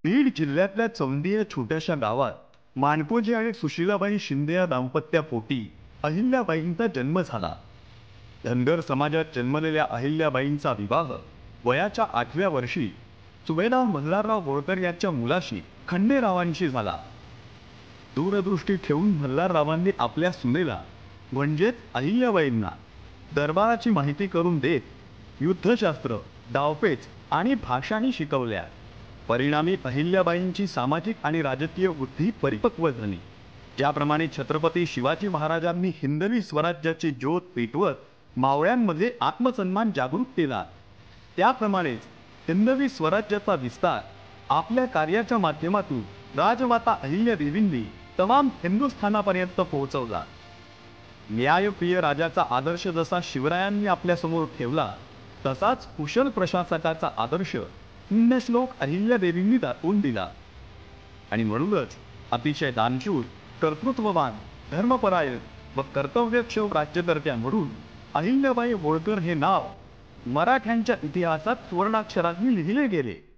बीड जिल्ह्यातल्या चौंडी या छोट्याशा गावात मानकोजी आणि सुशीलाबाई शिंदे या दाम्पत्यापोटी अहिल्याबाईंचा जन्म झाला. धनगर समाजात जन्मलेल्या अहिल्याबाईंचा विवाह वयाच्या 8व्या वर्षी सुभेदार मल्हारराव होळकर यांच्या मुलाशी खंडेरावांशी झाला. दूरदृष्टी ठेवून मल्हाररावांनी आपल्या सुनेला म्हणजेच अहिल्याबाईंना दरबाराची माहिती करून देत युद्धशास्त्र, डावपेच आणि भाषाही शिकवल्या. परिणामी अहिल्याबाईंची सामाजिक आणि राजकीय बुद्धी परिपक्व झाली. ज्याप्रमाणे छत्रपती शिवाजी महाराजांनी हिंदवी स्वराज्याची ज्योत पेटवत मावळ्यांमध्ये आत्मसन्मान जागृत केला, त्याप्रमाणेच हिंदवी स्वराज्याचा विस्तार आपल्या कार्याच्या माध्यमातून राजमाता अहिल्यादेवींनी तमाम हिंदुस्थानापर्यंत पोहोचवला. न्यायप्रिय राजाचा आदर्श जसा शिवरायांनी आपल्यासमोर ठेवला, तसाच कुशल प्रशासकाचा आदर्श पुण्यश्लोक अहिल्यादेवींनी दाखवून दिला. आणि म्हणूनच अतिशय दानशूर, कर्तृत्ववान, धर्मपरायण व कर्तव्यक्षम राज्यकर्त्या म्हणून अहिल्याबाई होळकर हे नाव मराठ्यांच्या इतिहासात सुवर्णाक्षरांनी लिहिले गेले.